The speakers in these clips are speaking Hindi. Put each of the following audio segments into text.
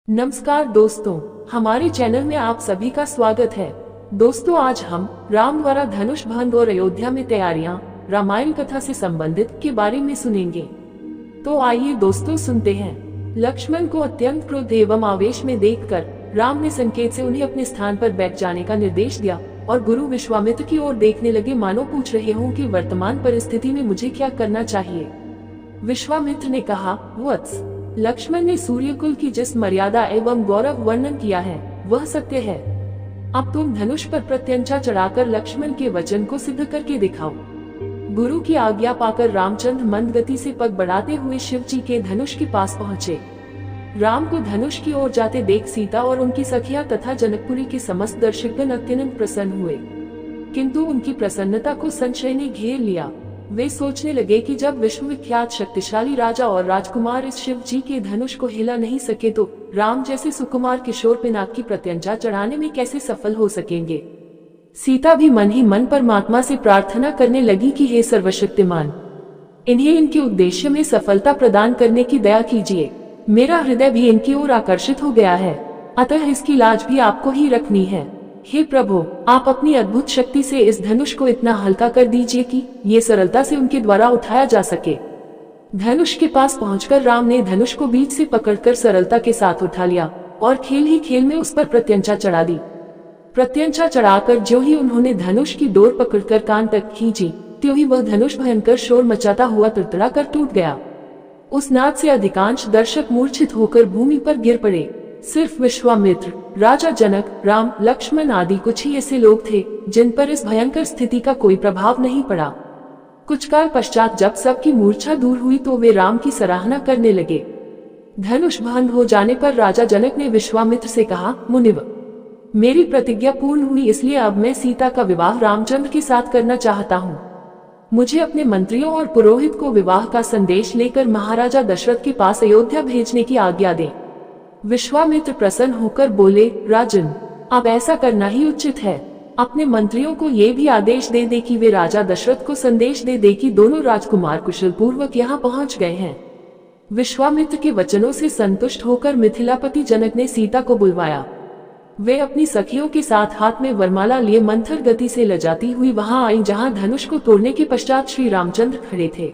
नमस्कार दोस्तों, हमारे चैनल में आप सभी का स्वागत है। दोस्तों, आज हम राम द्वारा धनुष भंग और अयोध्या में तैयारियां रामायण कथा से संबंधित के बारे में सुनेंगे। तो आइए दोस्तों सुनते हैं। लक्ष्मण को अत्यंत क्रोध एवं आवेश में देखकर राम ने संकेत से उन्हें अपने स्थान पर बैठ जाने का निर्देश दिया और गुरु विश्वामित्र की ओर देखने लगे, मानो पूछ रहे हों कि वर्तमान परिस्थिति में मुझे क्या करना चाहिए। विश्वामित्र ने कहा, वत्स, लक्ष्मण ने सूर्यकुल की जिस मर्यादा एवं गौरव वर्णन किया है वह सत्य है। अब तुम धनुष पर प्रत्यंचा चढ़ाकर लक्ष्मण के वचन को सिद्ध करके दिखाओ। गुरु की आज्ञा पाकर रामचंद्र मंद गति से पग बढ़ाते हुए शिव जी के धनुष के पास पहुँचे। राम को धनुष की ओर जाते देख सीता और उनकी सखियां तथा जनकपुरी के समस्त दर्शकगण अत्यंत प्रसन्न हुए, किंतु उनकी प्रसन्नता को संशय ने घेर लिया। वे सोचने लगे कि जब विश्वविख्यात शक्तिशाली राजा और राजकुमार इस शिव जी के धनुष को हिला नहीं सके तो राम जैसे सुकुमार किशोर पिनाक की प्रत्यंचा चढ़ाने में कैसे सफल हो सकेंगे। सीता भी मन ही मन परमात्मा से प्रार्थना करने लगी कि हे सर्वशक्तिमान, इन्हें इनके उद्देश्य में सफलता प्रदान करने की दया कीजिए। मेरा हृदय भी इनकी ओर आकर्षित हो गया है, अतः इसकी लाज भी आपको ही रखनी है। हे प्रभु, आप अपनी अद्भुत शक्ति से इस धनुष को इतना हल्का कर दीजिए कि ये सरलता से उनके द्वारा उठाया जा सके। धनुष के पास पहुंचकर राम ने धनुष को बीच से पकड़कर सरलता के साथ उठा लिया और खेल ही खेल में उस पर प्रत्यंचा चढ़ा दी। प्रत्यंचा चढ़ाकर ज्यों ही उन्होंने धनुष की डोर पकड़कर कान तक खींची, त्यों ही वह धनुष भयंकर शोर मचाता हुआ तड़तड़ा कर टूट गया। उस नाद से अधिकांश दर्शक मूर्छित होकर भूमि पर गिर पड़े। सिर्फ विश्वामित्र, राजा जनक, राम, लक्ष्मण आदि कुछ ही ऐसे लोग थे जिन पर इस भयंकर स्थिति का कोई प्रभाव नहीं पड़ा। कुछ काल पश्चात जब सबकी मूर्छा दूर हुई तो वे राम की सराहना करने लगे। धनुष भंग हो जाने पर राजा जनक ने विश्वामित्र से कहा, मुनिव, मेरी प्रतिज्ञा पूर्ण हुई, इसलिए अब मैं सीता का विवाह रामचंद्र के साथ करना चाहता हूँ। मुझे अपने मंत्रियों और पुरोहित को विवाह का संदेश लेकर महाराजा दशरथ के पास अयोध्या भेजने की आज्ञा दें। विश्वामित्र प्रसन्न होकर बोले, राजन, अब ऐसा करना ही उचित है। अपने मंत्रियों को ये भी आदेश दे दे कि वे राजा दशरथ को संदेश दे दे कि दोनों राजकुमार कुशल पूर्वक यहाँ पहुँच गए हैं। विश्वामित्र के वचनों से संतुष्ट होकर मिथिलापति जनक ने सीता को बुलवाया। वे अपनी सखियों के साथ हाथ में वरमाला लिए मंथर गति से लजाती हुई वहां आई जहां धनुष को तोड़ने के पश्चात श्री रामचंद्र खड़े थे।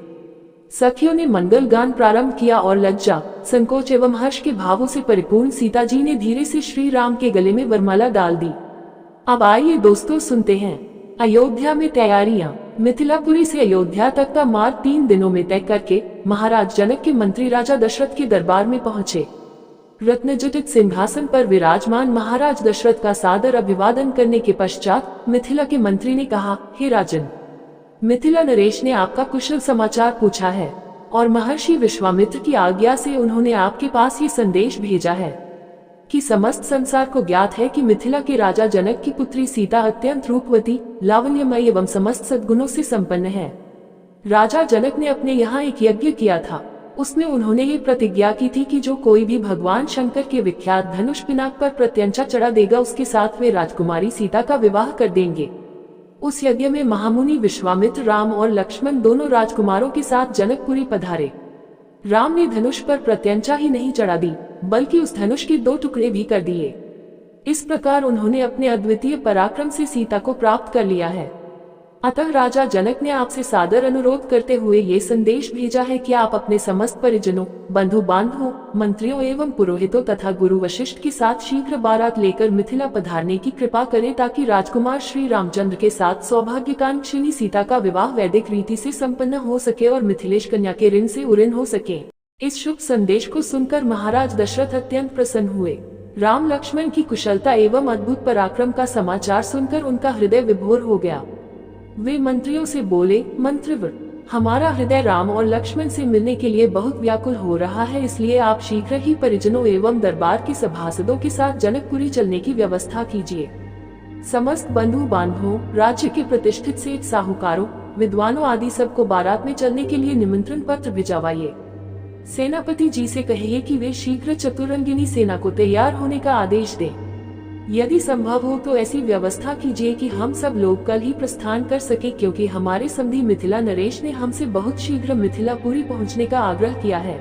सखियों ने मंगल गान प्रारंभ किया और लज्जा, संकोच एवं हर्ष के भावों से परिपूर्ण सीता जी ने धीरे से श्री राम के गले में वरमाला डाल दी। अब आइए दोस्तों सुनते हैं अयोध्या में तैयारियां। मिथिलापुरी से अयोध्या तक का मार्ग 3 दिनों में तय करके महाराज जनक के मंत्री राजा दशरथ के दरबार में पहुंचे। रत्नजटित सिंहासन पर विराजमान महाराज दशरथ का सादर अभिवादन करने के पश्चात मिथिला के मंत्री ने कहा, हे राजन, मिथिला नरेश ने आपका कुशल समाचार पूछा है और महर्षि विश्वामित्र की आज्ञा से उन्होंने आपके पास ये संदेश भेजा है कि समस्त संसार को ज्ञात है कि मिथिला के राजा जनक की पुत्री सीता अत्यंत रूपवती, लावण्यमयी एवं समस्त सद्गुणों से संपन्न है। राजा जनक ने अपने यहाँ एक यज्ञ किया था। उसमें उन्होंने ये प्रतिज्ञा की थी कि जो कोई भी भगवान शंकर के विख्यात धनुष पिनाक पर प्रत्यंचा चढ़ा देगा उसके साथ वे राजकुमारी सीता का विवाह कर देंगे। उस यज्ञ में महामुनि विश्वामित्र, राम और लक्ष्मण दोनों राजकुमारों के साथ जनकपुरी पधारे। राम ने धनुष पर प्रत्यंचा ही नहीं चढ़ा दी बल्कि उस धनुष के 2 टुकड़े भी कर दिए। इस प्रकार उन्होंने अपने अद्वितीय पराक्रम से सीता को प्राप्त कर लिया है। अतः राजा जनक ने आपसे सादर अनुरोध करते हुए ये संदेश भेजा है कि आप अपने समस्त परिजनों, बंधु बांधवों, मंत्रियों एवं पुरोहितों तथा गुरु वशिष्ठ के साथ शीघ्र बारात लेकर मिथिला पधारने की कृपा करें ताकि राजकुमार श्री रामचंद्र के साथ सौभाग्यकांक्षिणी सीता का विवाह वैदिक रीति से संपन्न हो सके और मिथिलेश कन्या के ऋण से उऋण हो सके। इस शुभ संदेश को सुनकर महाराज दशरथ अत्यंत प्रसन्न हुए। राम लक्ष्मण की कुशलता एवं अद्भुत पराक्रम का समाचार सुनकर उनका हृदय विभोर हो गया। वे मंत्रियों से बोले, मंत्रिवर, हमारा हृदय राम और लक्ष्मण से मिलने के लिए बहुत व्याकुल हो रहा है, इसलिए आप शीघ्र ही परिजनों एवं दरबार के सभासदों के साथ जनकपुरी चलने की व्यवस्था कीजिए। समस्त बंधु बांधवों, राज्य के प्रतिष्ठित सेठ साहूकारों, विद्वानों आदि सबको बारात में चलने के लिए निमंत्रण पत्र भिजवाइए। सेनापति जी से कहिए कि वे शीघ्र चतुरंगिनी सेना को तैयार होने का आदेश दें। यदि संभव हो तो ऐसी व्यवस्था कीजिए कि हम सब लोग कल ही प्रस्थान कर सके, क्योंकि हमारे समधी मिथिला नरेश ने हमसे बहुत शीघ्र मिथिलापुरी पहुंचने का आग्रह किया है।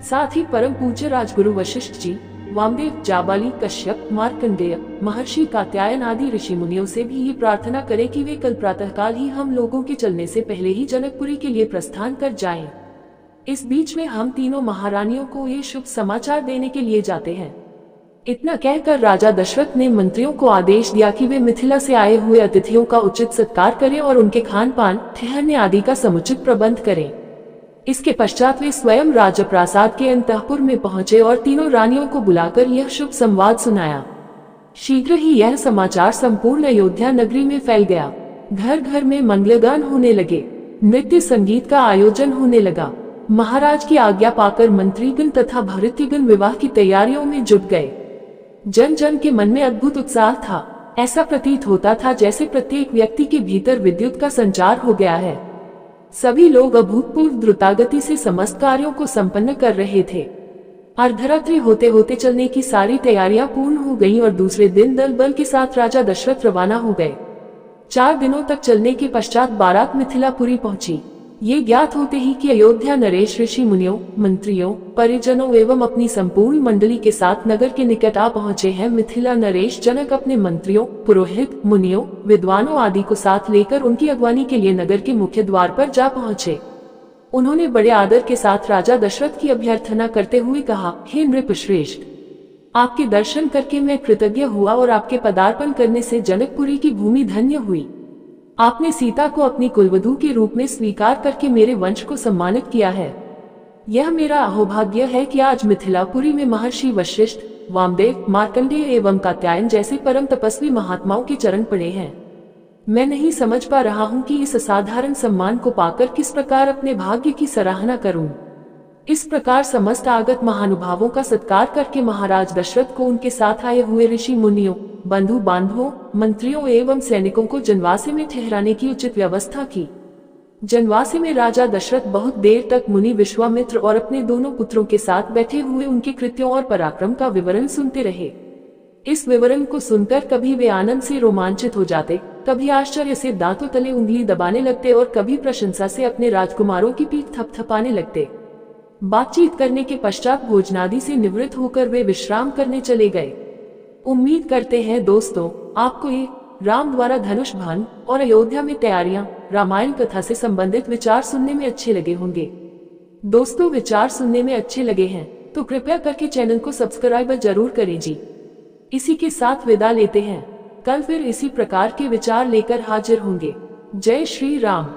साथ ही परम पूज्य राजगुरु वशिष्ठ जी, वामदेव, जाबाली, कश्यप, मार्कंडेय, महर्षि कात्यायन आदि ऋषि मुनियों से भी ये प्रार्थना करें कि वे कल प्रातःकाल ही हम लोगों के चलने से पहले ही जनकपुरी के लिए प्रस्थान कर जाएं। इस बीच में हम तीनों महारानियों को ये शुभ समाचार देने के लिए जाते हैं। इतना कहकर राजा दशरथ ने मंत्रियों को आदेश दिया कि वे मिथिला से आए हुए अतिथियों का उचित सत्कार करें और उनके खान पान, ठहरने आदि का समुचित प्रबंध करें। इसके पश्चात वे स्वयं राजप्रासाद के अंतःपुर में पहुंचे और तीनों रानियों को बुलाकर यह शुभ संवाद सुनाया। शीघ्र ही यह समाचार संपूर्ण अयोध्या नगरी में फैल गया। घर घर में मंगलगान होने लगे, नृत्य संगीत का आयोजन होने लगा। महाराज की आज्ञा पाकर मंत्रीगण तथा भृत्यगण विवाह की तैयारियों में जुट गए। जन जन के मन में अद्भुत उत्साह था। ऐसा प्रतीत होता था जैसे प्रत्येक व्यक्ति के भीतर विद्युत का संचार हो गया है। सभी लोग अभूतपूर्व द्रुतगति से समस्त कार्यों को संपन्न कर रहे थे। अर्धरात्रि होते होते चलने की सारी तैयारियां पूर्ण हो गईं और दूसरे दिन दल बल के साथ राजा दशरथ रवाना हो गए। 4 दिनों तक चलने के पश्चात बारात मिथिलापुरी पहुंची। ये ज्ञात होते ही कि अयोध्या नरेश ऋषि मुनियों, मंत्रियों, परिजनों एवं अपनी संपूर्ण मंडली के साथ नगर के निकट आ पहुंचे हैं। मिथिला नरेश जनक अपने मंत्रियों, पुरोहित, मुनियों, विद्वानों आदि को साथ लेकर उनकी अगवानी के लिए नगर के मुख्य द्वार पर जा पहुंचे। उन्होंने बड़े आदर के साथ राजा दशरथ की अभ्यर्थना करते हुए कहा, हे नृपश्रेष्ठ, आपके दर्शन करके मैं कृतज्ञ हुआ और आपके पदार्पण करने से जनकपुरी की भूमि धन्य हुई। आपने सीता को अपनी कुलवधू के रूप में स्वीकार करके मेरे वंश को सम्मानित किया है। यह मेरा अहोभाग्य है कि आज मिथिलापुरी में महर्षि वशिष्ठ, वामदेव, मार्कंडेय एवं कात्यायन जैसे परम तपस्वी महात्माओं के चरण पड़े हैं। मैं नहीं समझ पा रहा हूँ कि इस असाधारण सम्मान को पाकर किस प्रकार अपने भाग्य की सराहना करूं। इस प्रकार समस्त आगत महानुभावों का सत्कार करके महाराज दशरथ को उनके साथ आए हुए ऋषि मुनियों, बंधु बांधवों, मंत्रियों एवं सैनिकों को जनवासे में ठहराने की उचित व्यवस्था की। जनवासे में राजा दशरथ बहुत देर तक मुनि विश्वामित्र और अपने दोनों पुत्रों के साथ बैठे हुए उनके कृत्यों और पराक्रम का विवरण सुनते रहे। इस विवरण को सुनकर कभी वे आनंद से रोमांचित हो जाते, कभी आश्चर्य से दांतों तले उंगली दबाने लगते और कभी प्रशंसा से अपने राजकुमारों की पीठ थपथपाने लगते। बातचीत करने के पश्चात भोजनादि से निवृत्त होकर वे विश्राम करने चले गए। उम्मीद करते हैं दोस्तों, आपको ये राम द्वारा धनुष बाण और अयोध्या में तैयारियां रामायण कथा से संबंधित विचार सुनने में अच्छे लगे होंगे। दोस्तों, विचार सुनने में अच्छे लगे हैं तो कृपया करके चैनल को सब्सक्राइब जरूर करें जी। इसी के साथ विदा लेते हैं। कल फिर इसी प्रकार के विचार लेकर हाजिर होंगे। जय श्री राम।